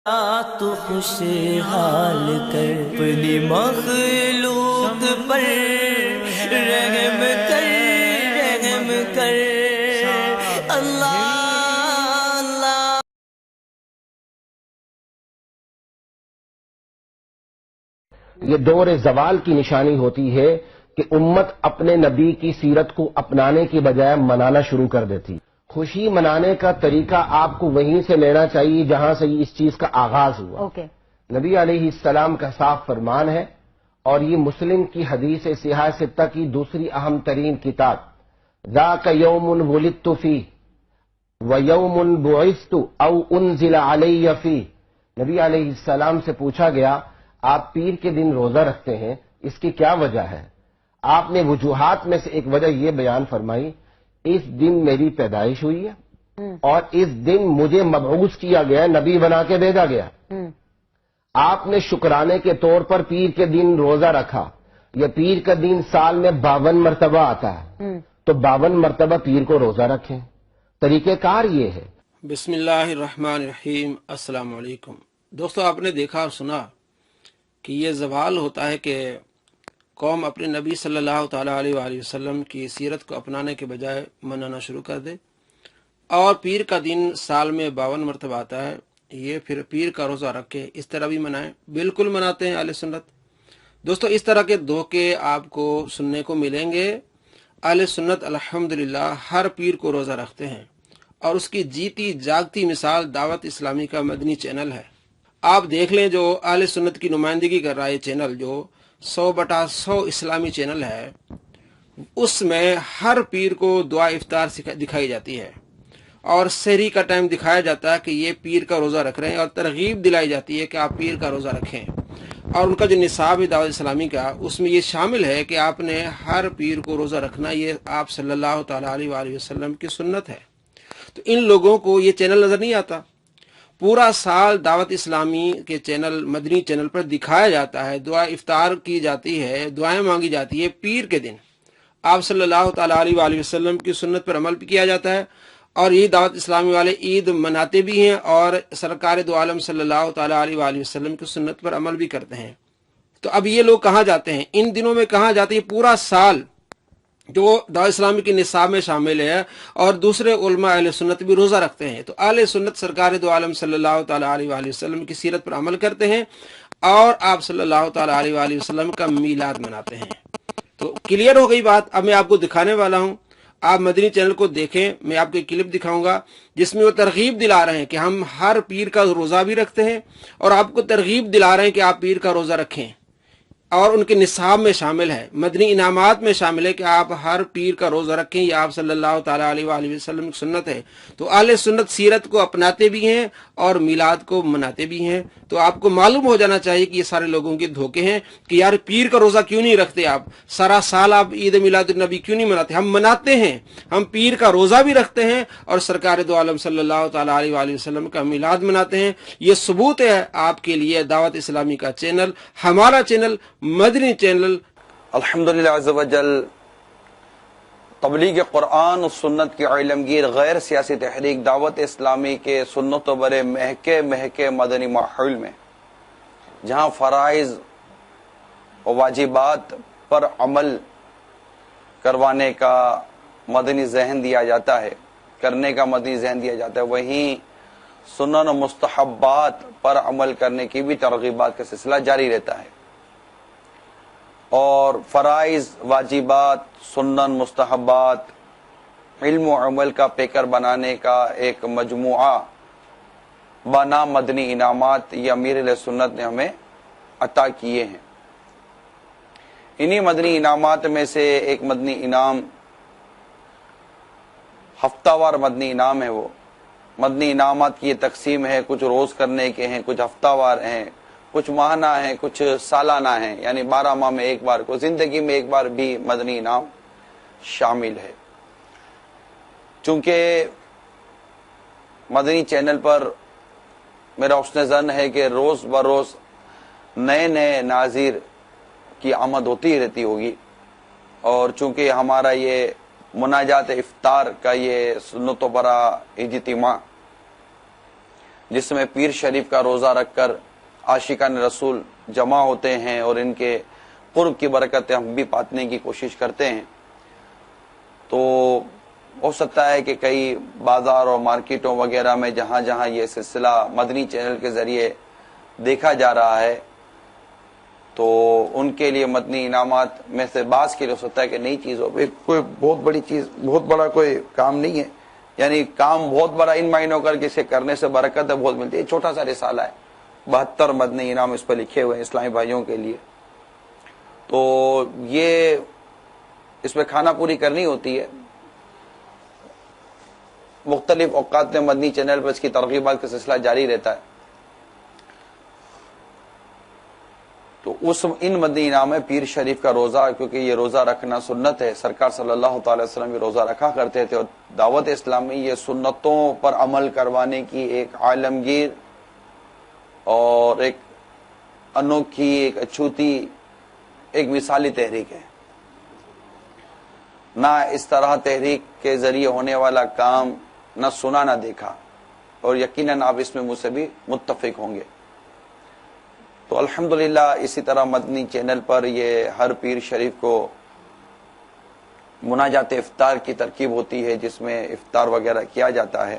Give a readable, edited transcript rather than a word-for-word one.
تو خوشحال کر اپنی مخلوق پر رحم کر رحم کر اللہ اللہ۔ یہ دور زوال کی نشانی ہوتی ہے کہ امت اپنے نبی کی سیرت کو اپنانے کی بجائے منانا شروع کر دیتی۔ خوشی منانے کا طریقہ آپ کو وہیں سے لینا چاہیے جہاں سے اس چیز کا آغاز ہوا۔ نبی علیہ السلام کا صاف فرمان ہے، اور یہ مسلم کی حدیث صحیح ستہ کی دوسری اہم ترین کتاب، ذاک یوم ولدت فیہ ویوم بعثت او انزل علی فیہ۔ نبی علیہ السلام سے پوچھا گیا آپ پیر کے دن روزہ رکھتے ہیں، اس کی کیا وجہ ہے؟ آپ نے وجوہات میں سے ایک وجہ یہ بیان فرمائی، اس دن میری پیدائش ہوئی ہے اور اس دن مجھے مبعوث کیا گیا، نبی بنا کے بھیجا گیا۔ آپ نے شکرانے کے طور پر پیر کے دن روزہ رکھا۔ یہ پیر کا دن سال میں 52 مرتبہ آتا ہے، تو 52 مرتبہ پیر کو روزہ رکھیں۔ طریقہ کار یہ ہے۔ بسم اللہ الرحمن الرحیم۔ السلام علیکم دوستو، آپ نے دیکھا اور سنا کہ یہ زوال ہوتا ہے کہ قوم اپنے نبی صلی اللہ تعالیٰ علیہ وآلہ وسلم کی سیرت کو اپنانے کے بجائے منانا شروع کر دے، اور پیر کا دن سال میں 52 مرتبہ آتا ہے، یہ پھر پیر کا روزہ رکھ کے اس طرح بھی منائیں۔ بالکل مناتے ہیں اہل سنت۔ دوستو، اس طرح کے دھوکے آپ کو سننے کو ملیں گے۔ اہل سنت الحمدللہ ہر پیر کو روزہ رکھتے ہیں، اور اس کی جیتی جاگتی مثال دعوت اسلامی کا مدنی چینل ہے۔ آپ دیکھ لیں، جو اہل سنت کی نمائندگی کر رہا ہے چینل، جو 100/100 اسلامی چینل ہے، اس میں ہر پیر کو دعا افطار دکھائی جاتی ہے، اور سحری کا ٹائم دکھایا جاتا ہے کہ یہ پیر کا روزہ رکھ رہے ہیں، اور ترغیب دلائی جاتی ہے کہ آپ پیر کا روزہ رکھیں۔ اور ان کا جو نصاب ہے دعوت اسلامی کا، اس میں یہ شامل ہے کہ آپ نے ہر پیر کو روزہ رکھنا، یہ آپ صلی اللہ تعالیٰ علیہ وآلہ وسلم کی سنت ہے۔ تو ان لوگوں کو یہ چینل نظر نہیں آتا۔ پورا سال دعوت اسلامی کے چینل، مدنی چینل پر دکھایا جاتا ہے، دعا افطار کی جاتی ہے، دعائیں مانگی جاتی ہے پیر کے دن۔ آپ صلی اللہ تعالیٰ علیہ وآلہ وسلم کی سنت پر عمل بھی کیا جاتا ہے، اور یہ دعوت اسلامی والے عید مناتے بھی ہیں، اور سرکار دو عالم صلی اللہ تعالیٰ علیہ وآلہ وسلم کی سنت پر عمل بھی کرتے ہیں۔ تو اب یہ لوگ کہاں جاتے ہیں ان دنوں میں؟ کہاں جاتے ہیں؟ پورا سال جو دعوت اسلامی کے نصاب میں شامل ہے، اور دوسرے علماء اہل سنت بھی روزہ رکھتے ہیں، تو اہل سنت سرکار دو عالم صلی اللہ تعالیٰ علیہ وآلہ وسلم کی سیرت پر عمل کرتے ہیں، اور آپ صلی اللہ تعالیٰ علیہ وآلہ وسلم کا میلاد مناتے ہیں۔ تو کلیئر ہو گئی بات۔ اب میں آپ کو دکھانے والا ہوں، آپ مدنی چینل کو دیکھیں، میں آپ کو ایک کلپ دکھاؤں گا جس میں وہ ترغیب دلا رہے ہیں کہ ہم ہر پیر کا روزہ بھی رکھتے ہیں، اور آپ کو ترغیب دلا رہے ہیں کہ آپ پیر کا روزہ رکھیں، اور ان کے نصاب میں شامل ہے، مدنی انعامات میں شامل ہے کہ آپ ہر پیر کا روزہ رکھیں، یہ آپ صلی اللہ تعالیٰ علیہ وآلہ وسلم کی سنت ہے۔ تو اہل سنت سیرت کو اپناتے بھی ہیں اور میلاد کو مناتے بھی ہیں۔ تو آپ کو معلوم ہو جانا چاہیے کہ یہ سارے لوگوں کے دھوکے ہیں کہ یار پیر کا روزہ کیوں نہیں رکھتے آپ، سارا سال آپ عید میلاد النبی کیوں نہیں مناتے؟ ہم مناتے ہیں، ہم پیر کا روزہ بھی رکھتے ہیں، اور سرکار دو عالم صلی اللہ تعالیٰ علیہ وآلہ وسلم کا میلاد مناتے ہیں۔ یہ ثبوت ہے آپ کے لیے دعوت اسلامی کا چینل، ہمارا چینل مدنی چینل۔ الحمدللہ عز و جل تبلیغ قرآن و سنت کی علمگیر غیر سیاسی تحریک دعوت اسلامی کے سنت و برے مہکے مدنی ماحول میں، جہاں فرائض و واجبات پر عمل کروانے کا مدنی ذہن دیا جاتا ہے، کرنے کا مدنی ذہن دیا جاتا ہے، وہیں سنن و مستحبات پر عمل کرنے کی بھی ترغیبات کا سلسلہ جاری رہتا ہے، اور فرائض، واجبات، سنن، مستحبات، علم و عمل کا پیکر بنانے کا ایک مجموعہ بنام مدنی انعامات یہ امیر علیہ سنت نے ہمیں عطا کیے ہیں۔ انہی مدنی انعامات میں سے ایک مدنی انعام ہفتہ وار مدنی انعام ہے۔ وہ مدنی انعامات کی یہ تقسیم ہے، کچھ روز کرنے کے ہیں، کچھ ہفتہ وار ہیں، کچھ ماہانہ ہیں، کچھ سالانہ ہیں، یعنی 12 ماہ میں ایک بار کو، زندگی میں ایک بار بھی مدنی انعام شامل ہے۔ چونکہ مدنی چینل پر میرا حسن ظن ہے کہ روز بروز نئے ناظر کی آمد ہوتی رہتی ہوگی، اور چونکہ ہمارا یہ مناجات افطار کا یہ سنت و برا اجتماع جس میں پیر شریف کا روزہ رکھ کر عاشقان رسول جمع ہوتے ہیں اور ان کے قرب کی برکتیں ہم بھی پانے کی کوشش کرتے ہیں. تو ہو سکتا ہے کہ کئی بازار اور مارکیٹوں وغیرہ میں جہاں جہاں یہ سلسلہ مدنی چینل کے ذریعے دیکھا جا رہا ہے تو ان کے لیے مدنی انعامات میں سے بعض کے لیے ہو سکتا ہے کہ نئی چیز ہو. کوئی بہت بڑی چیز، بہت بڑا کوئی کام نہیں ہے، یعنی کام بہت بڑا ان معنوں کر کے اسے کرنے سے برکت بہت ملتی ہے. چھوٹا سا رسالہ ہے، 72 مدنی انعام اس پہ لکھے ہوئے ہیں اسلامی بھائیوں کے لیے. تو یہ اس پہ کھانا پوری کرنی ہوتی ہے. مختلف اوقات میں مدنی چینل پر اس کی ترغیبات کا سلسلہ جاری رہتا ہے. تو ان مدنی انعام میں پیر شریف کا روزہ، کیونکہ یہ روزہ رکھنا سنت ہے، سرکار صلی اللہ تعالی وسلم یہ روزہ رکھا کرتے تھے، اور دعوت اسلامی یہ سنتوں پر عمل کروانے کی ایک عالمگیر اور ایک انوکھی، ایک اچھوتی، ایک مثالی تحریک ہے. نہ اس طرح تحریک کے ذریعے ہونے والا کام نہ سنا نہ دیکھا، اور یقیناً آپ اس میں مجھ سے بھی متفق ہوں گے. تو الحمدللہ اسی طرح مدنی چینل پر یہ ہر پیر شریف کو مناجات افطار کی ترکیب ہوتی ہے، جس میں افطار وغیرہ کیا جاتا ہے.